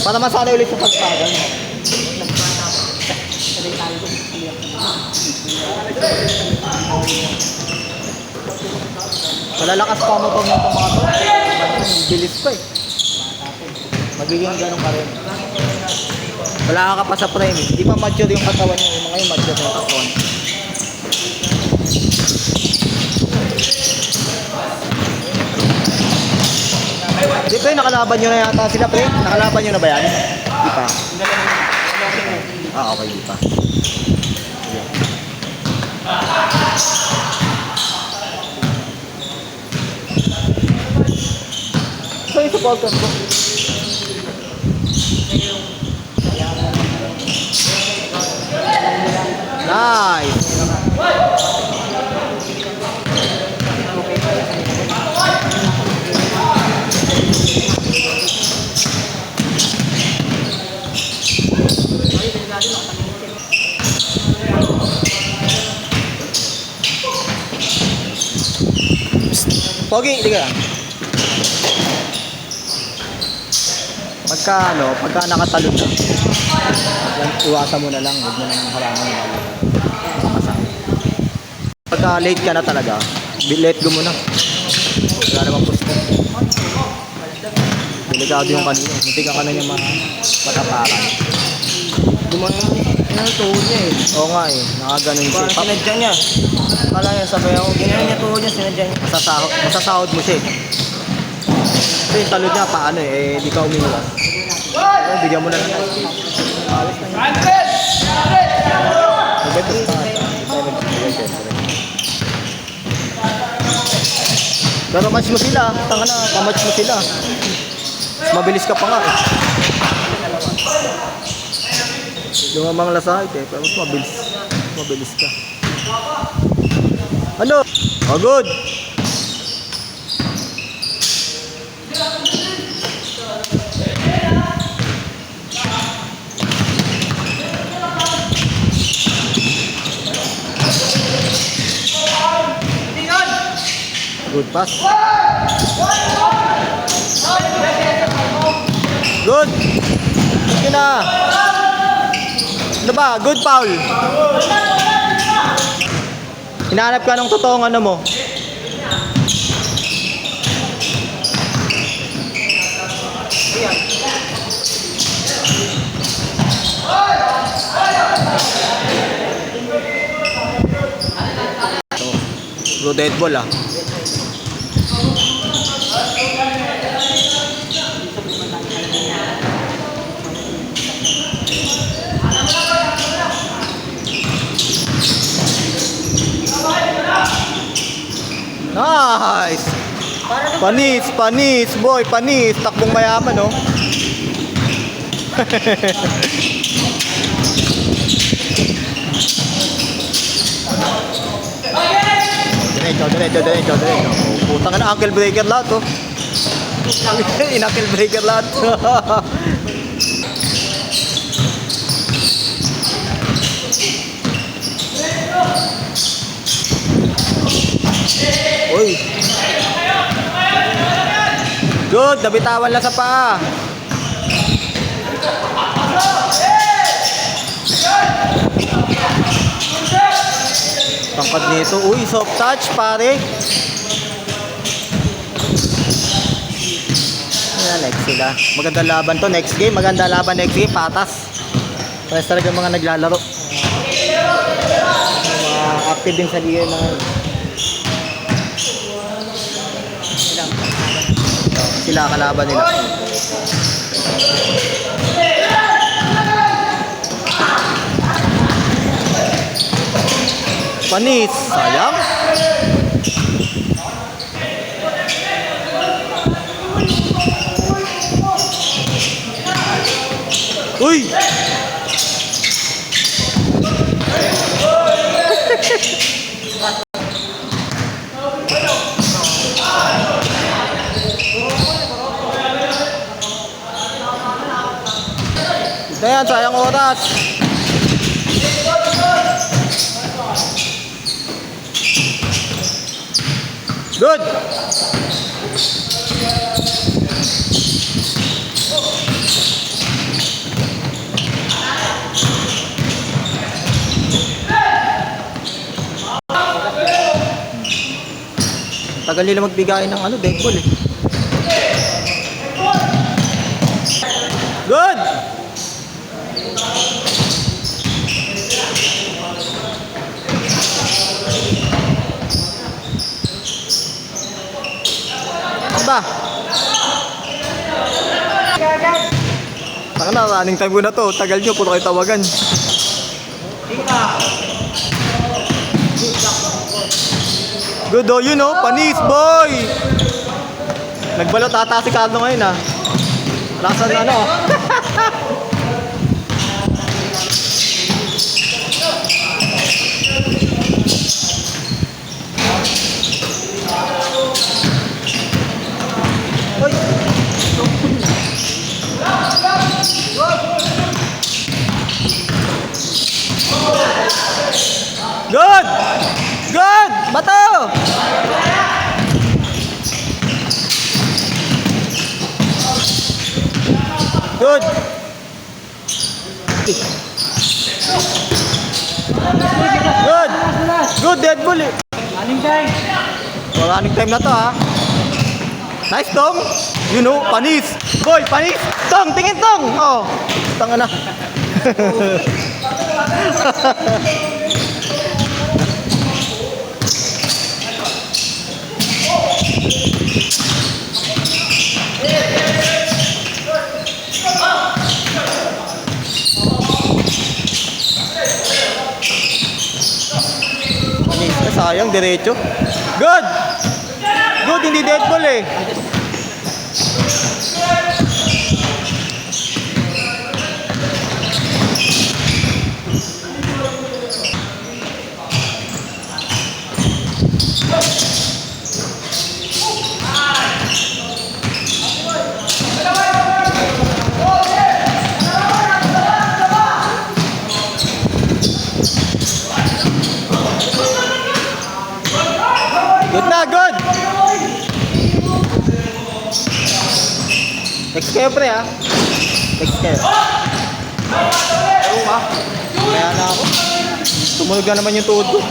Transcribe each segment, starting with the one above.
Para masanay ulit sa pagpagan. Malalakas pa motor ng mga to. Bilis pa eh. Magiging ganun ka rin. Wala ka pa sa prime. Hindi pa mature yung katawan niya. Yung mga yung mature yung katawan. Di pre, nakalaban nyo na yata sila pre. Nakalaban nyo na ba yan? Di pa. Ah, okay, di pa. So, yung supporter ko. Nice! Pogi, tiga. Pagka nakatalon na, iwasan mo na lang, huwag mo nang harangan na makasama. Pagka late ka na talaga, let go mo na. Wala namang pusto. Delikado yung kanina, natigan ka na niya matapakan. Gumang yung tuhod niya eh. Oo nga eh, nakaganon siya. Sinadya niya. Kala niya sabay ako, ginahan niya tuhod niya, sinadya niya. Masasahod mo siya eh. Kasi yung talod niya paano eh, di ka umiwas. Bigyan mo na lang. Alis na yun. Pero match mo sila, tanga na, kamatch mo sila. Mas mabilis ka pa nga eh. Yung mga lasahit eh, pero mas mabilis ka. Ano? Oh good! Good pass. Good. Sige na. Ano ba? Good foul. Hinahanap ka ng totoong ano mo. Bro, dead ball ah. Nice! Panis, boy, panis. Takbong mayaman, no? Diretso. Putang na, ankle breaker lahat, oh. In-ankle breaker lahat. Uy. Good, nabitawan lang sa paa. Tangkad nito. Uy, soft touch, pare. Ayan, next sila. Maganda laban to. Next game, maganda laban next game. Patas. Pares talaga mga naglalaro. Mga active din sa liga na. Sila kalaban nila. Panis, sayang. Uy! Ayan, sayang oras. Good. Tagal nila magbigay ng ano, Deadpool eh. Good! Ano ba? Taka na, running time ko na to. Tagal nyo, puro kayo tawagan. Good oh, yun oh, panis boy! Nagbalot ata si Carlo ngayon ah. Lasan ano oh. Uy! Good! Good! Bato! Good! Good! Good, Deadpool eh! Running time. So, running time na to ha. Nice, Tong! You know, panis! Boy, panis! Tong, tingin Tong! Oh, tanga na. Sayang, diretso. Good! Good, hindi Deadpool eh. Good na, good! Next kayo pre ha. Next kayo. Oo ha. Kaya na ako. Tumunog na naman yung tuhod ko.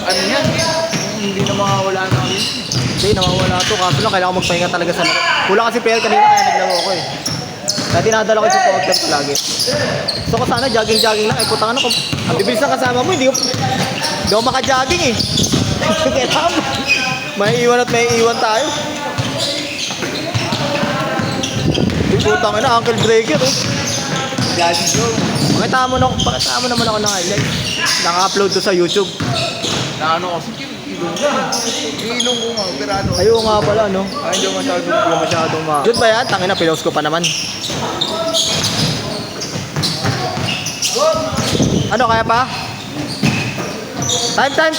Ano yan? Hindi na mawawala na yun. Hindi, nawawala to. Kaso lang, kailangan ko magpahinga talaga sa laro. Kulang kasi PL kanina kaya naglaro ko eh. Kaya dinadala ko yung supporter ko lagi. So ko sana jogging-jogging lang. Eh putang ano, ang bibilis ng kasama mo, hindi ako maka-jogging eh. Kaya tama. May iwan at may iwan tayo. Putang ina, Uncle Breaker oh. Pakita mo naman ako ng highlight. Naka-upload to sa YouTube. Na ano kasi ilong na. Ilong ko nga, pero ano. Ayaw nga pala no. Hindi masyadong Good ba yan? Tangina, pinost ko pa naman. Ano, kaya pa? Time!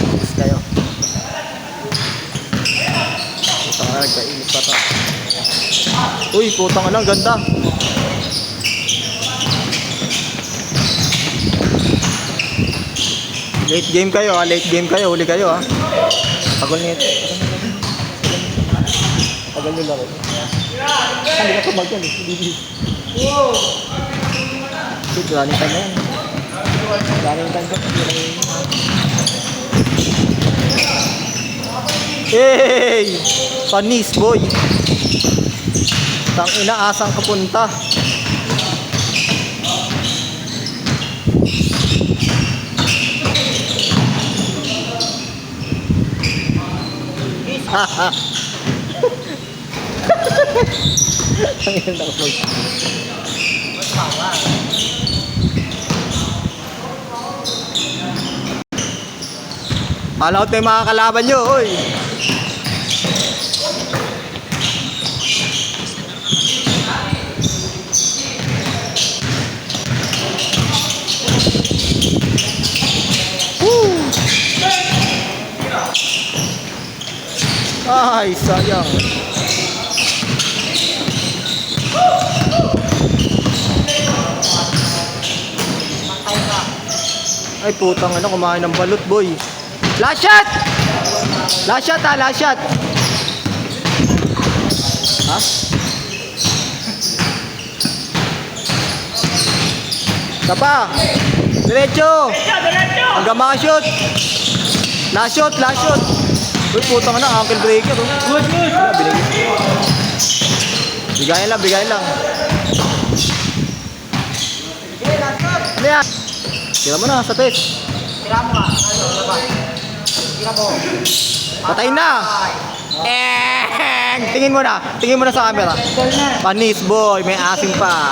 Tapos kayo. Putang na, nagkainit pa to. Uy, putang na, ganda. Late game kayo ha, huli kayo ha. Pagol nito. Tagal nyo laro. Hindi ka tumag yan eh. Wow! Good, running time na yan. Running time ka. Hey! Panis boy! Tang ina, asang kapunta. Haha. Ang ganda ko. Palaot na yung mga kalaban nyo, oy. Woo! Ay, sayang. Ay, putang ano, kumain ng balot, boy. Last shot! Last shot ha, last shot. Ha? Isa pa. Diretso. Hanggang makashoot. Last shot, last shot. Uy, putang na, ankle breaker. Oh. Wala, binigay. Bigayan lang, bigayan lang. Ano yan? Tira mo na sa test. Tira mo ka. Tira mo. Patayin na. Tingin mo na sa camera. Panis boy, may asim pa.